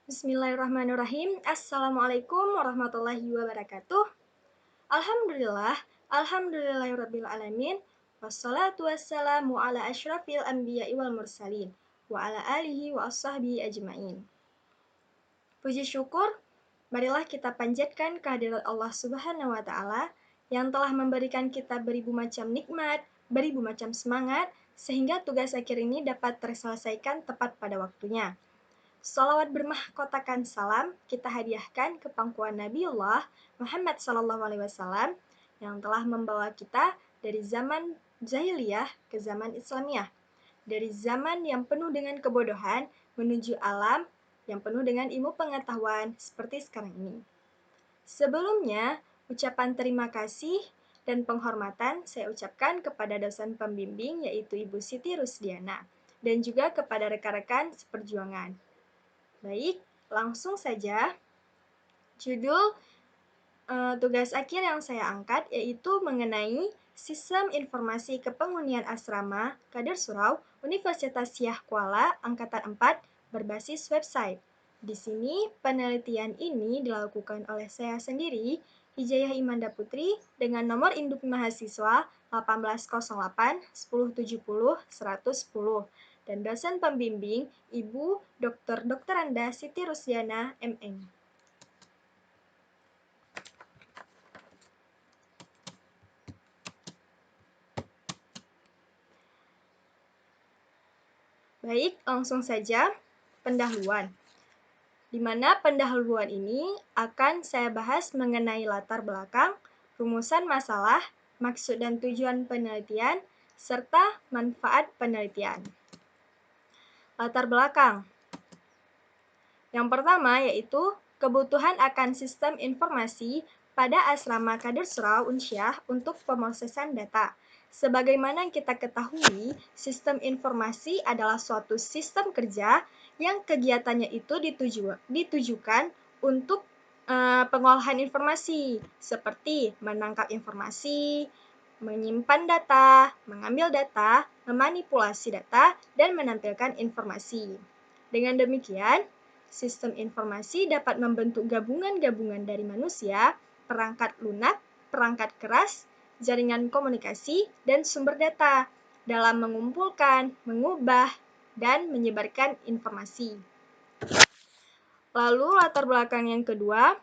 Bismillahirrahmanirrahim. Assalamualaikum warahmatullahi wabarakatuh. Alhamdulillah, alhamdulillahirrabbilalamin. Wassalatu wassalamu ala asyrafil anbiya'i wal mursalin wa ala alihi wa ashabihi ajmain. Puji syukur, marilah kita panjatkan kehadirat Allah Subhanahu wa taala yang telah memberikan kita beribu macam nikmat, beribu macam semangat sehingga tugas akhir ini dapat terselesaikan tepat pada waktunya. Salawat bermahkotakan salam kita hadiahkan ke pangkuan Nabiullah Muhammad SAW yang telah membawa kita dari zaman jahiliyah ke zaman Islamiyah, dari zaman yang penuh dengan kebodohan menuju alam yang penuh dengan ilmu pengetahuan seperti sekarang ini. Sebelumnya, ucapan terima kasih dan penghormatan saya ucapkan kepada dosen pembimbing yaitu Ibu Siti Rusdiana dan juga kepada rekan-rekan seperjuangan. Baik, langsung saja. Judul tugas akhir yang saya angkat yaitu mengenai Sistem Informasi Kepenghunian Asrama Kader Surau Universitas Syah Kuala Angkatan 4 berbasis website. Di sini penelitian ini dilakukan oleh saya sendiri, Hijayah Imanda Putri, dengan nomor induk mahasiswa 1808 1070 110 dan dosen pembimbing Ibu Dr. Anda Siti Rusdiana MM. Baik, langsung saja pendahuluan. Di mana pendahuluan ini akan saya bahas mengenai latar belakang, rumusan masalah, maksud dan tujuan penelitian, serta manfaat penelitian. Latar belakang. Yang pertama yaitu kebutuhan akan sistem informasi pada asrama Kader Surau Unsyah untuk pemrosesan data. Sebagaimana kita ketahui, sistem informasi adalah suatu sistem kerja yang kegiatannya itu ditujukan untuk pengolahan informasi, seperti menangkap informasi, menyimpan data, mengambil data, memanipulasi data, dan menampilkan informasi. Dengan demikian, sistem informasi dapat membentuk gabungan-gabungan dari manusia, perangkat lunak, perangkat keras, jaringan komunikasi, dan sumber data dalam mengumpulkan, mengubah, dan menyebarkan informasi. Lalu latar belakang yang kedua,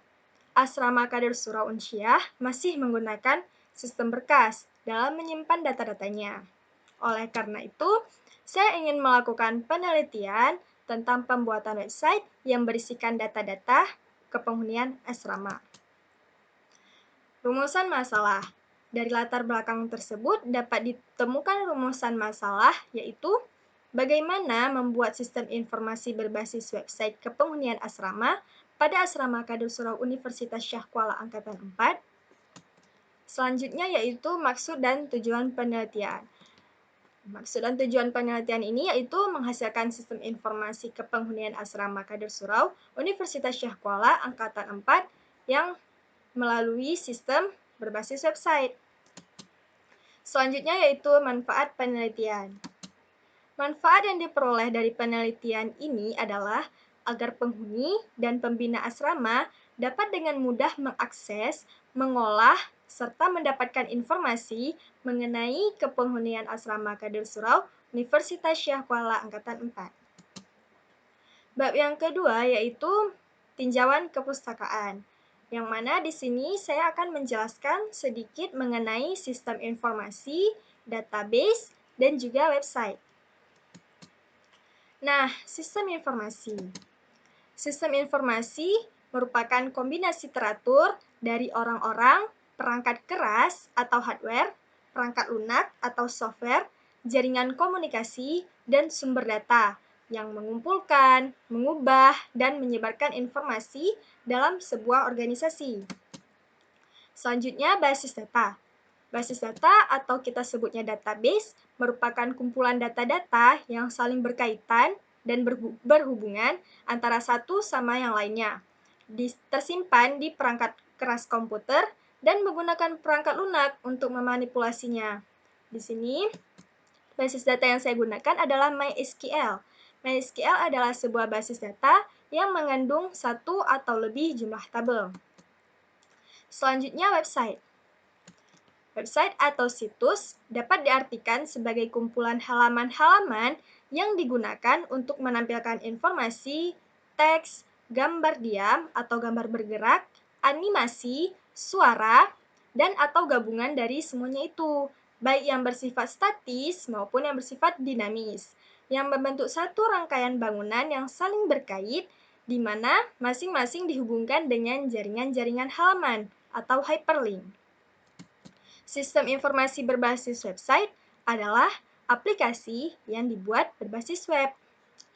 asrama Kader Surau Unsyah masih menggunakan sistem berkas dalam menyimpan data-datanya. Oleh karena itu, saya ingin melakukan penelitian tentang pembuatan website yang berisikan data-data kepenghunian asrama. Rumusan masalah. Dari latar belakang tersebut dapat ditemukan rumusan masalah yaitu bagaimana membuat sistem informasi berbasis website kepenghunian asrama pada asrama Kader Surau Universitas Syah Kuala Angkatan 4. Selanjutnya yaitu maksud dan tujuan penelitian. Maksud dan tujuan penelitian ini yaitu menghasilkan sistem informasi kepenghunian asrama Kader Surau Universitas Syah Kuala Angkatan 4 yang melalui sistem berbasis website. Selanjutnya yaitu manfaat penelitian. Manfaat yang diperoleh dari penelitian ini adalah agar penghuni dan pembina asrama dapat dengan mudah mengakses, mengolah, serta mendapatkan informasi mengenai kepenghunian asrama Kader Surau Universitas Syah Kuala Angkatan 4. Bab yang kedua yaitu tinjauan kepustakaan, yang mana di sini saya akan menjelaskan sedikit mengenai sistem informasi, database, dan juga website. Nah, sistem informasi. Sistem informasi merupakan kombinasi teratur dari orang-orang, perangkat keras atau hardware, perangkat lunak atau software, jaringan komunikasi, dan sumber data yang mengumpulkan, mengubah, dan menyebarkan informasi dalam sebuah organisasi. Selanjutnya, basis data. Basis data atau kita sebutnya database merupakan kumpulan data-data yang saling berkaitan dan berhubungan antara satu sama yang lainnya. Tersimpan di perangkat keras komputer dan menggunakan perangkat lunak untuk memanipulasinya. Di sini, basis data yang saya gunakan adalah MySQL. MySQL adalah sebuah basis data yang mengandung satu atau lebih jumlah tabel. Selanjutnya, website. Website atau situs dapat diartikan sebagai kumpulan halaman-halaman yang digunakan untuk menampilkan informasi, teks, gambar diam atau gambar bergerak, animasi, suara, dan atau gabungan dari semuanya itu, baik yang bersifat statis maupun yang bersifat dinamis, yang membentuk satu rangkaian bangunan yang saling berkait, di mana masing-masing dihubungkan dengan jaringan-jaringan halaman atau hyperlink. Sistem informasi berbasis website adalah aplikasi yang dibuat berbasis web.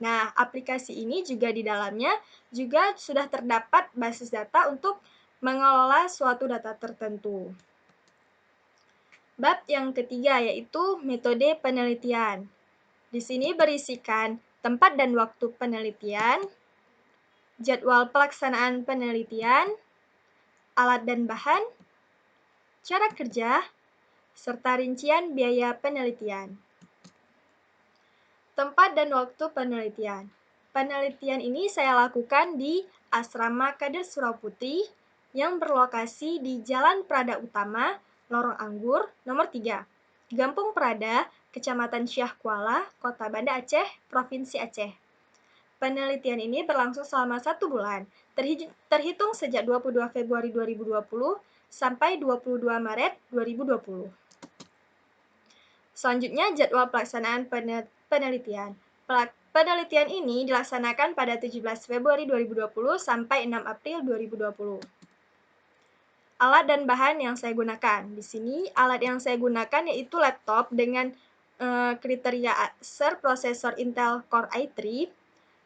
Nah, aplikasi ini juga di dalamnya juga sudah terdapat basis data untuk mengelola suatu data tertentu. Bab yang ketiga yaitu metode penelitian. Di sini berisikan tempat dan waktu penelitian, jadwal pelaksanaan penelitian, alat dan bahan, cara kerja, serta rincian biaya penelitian. Tempat dan waktu penelitian. Penelitian ini saya lakukan di Asrama Kader Surau Putri yang berlokasi di Jalan Prada Utama, Lorong Anggur, nomor 3, Gampung Prada, Kecamatan Syah Kuala, Kota Banda Aceh, Provinsi Aceh. Penelitian ini berlangsung selama 1 bulan, terhitung sejak 22 Februari 2020 sampai 22 Maret 2020. Selanjutnya, jadwal pelaksanaan penelitian. Penelitian ini dilaksanakan pada 17 Februari 2020 sampai 6 April 2020. Alat dan bahan yang saya gunakan. Di sini, alat yang saya gunakan yaitu laptop dengan kriteria Acer prosesor Intel Core i3.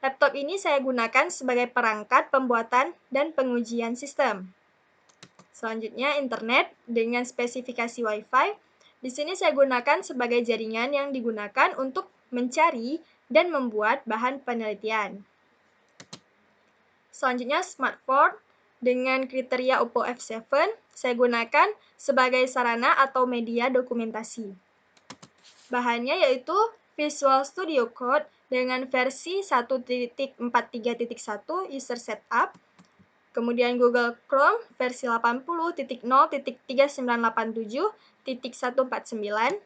Laptop ini saya gunakan sebagai perangkat pembuatan dan pengujian sistem. Selanjutnya, internet dengan spesifikasi Wi-Fi. Di sini saya gunakan sebagai jaringan yang digunakan untuk mencari dan membuat bahan penelitian. Selanjutnya, smartphone dengan kriteria Oppo F7 saya gunakan sebagai sarana atau media dokumentasi. Bahannya yaitu Visual Studio Code dengan versi 1.43.1 user setup, kemudian Google Chrome versi 80.0.3987.149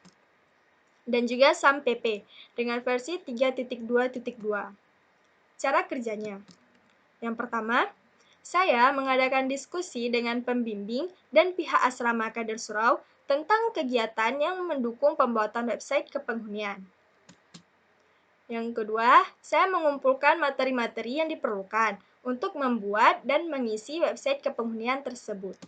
dan juga SAM-PP dengan versi 3.2.2. Cara kerjanya. Yang pertama, saya mengadakan diskusi dengan pembimbing dan pihak Asrama Kader Surau tentang kegiatan yang mendukung pembuatan website kepenghunian. Yang kedua, saya mengumpulkan materi-materi yang diperlukan untuk membuat dan mengisi website kepenghunian tersebut.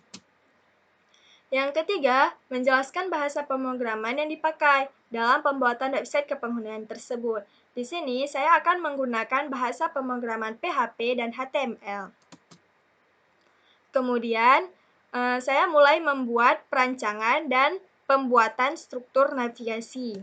Yang ketiga, menjelaskan bahasa pemrograman yang dipakai dalam pembuatan website kepenghunian tersebut. Di sini, saya akan menggunakan bahasa pemrograman PHP dan HTML. Kemudian, saya mulai membuat perancangan dan pembuatan struktur navigasi.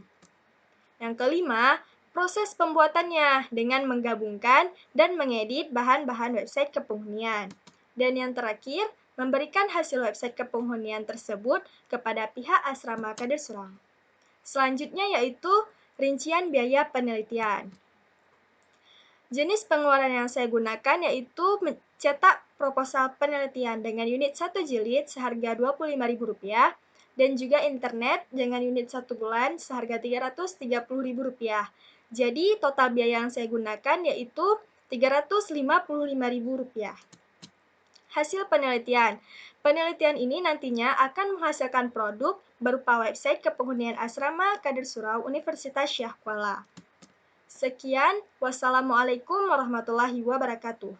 Yang kelima, proses pembuatannya dengan menggabungkan dan mengedit bahan-bahan website kepenghunian. Dan yang terakhir, memberikan hasil website kepenghunian tersebut kepada pihak Asrama Kader Surau. Selanjutnya yaitu rincian biaya penelitian. Jenis pengeluaran yang saya gunakan yaitu mencetak proposal penelitian dengan unit 1 jilid seharga Rp25.000 dan juga internet dengan unit 1 bulan seharga Rp330.000. Jadi total biaya yang saya gunakan yaitu Rp355.000. Hasil penelitian. Penelitian ini nantinya akan menghasilkan produk berupa website kepenghunian Asrama Kader Surau Universitas Syah Kuala. Sekian, wassalamualaikum warahmatullahi wabarakatuh.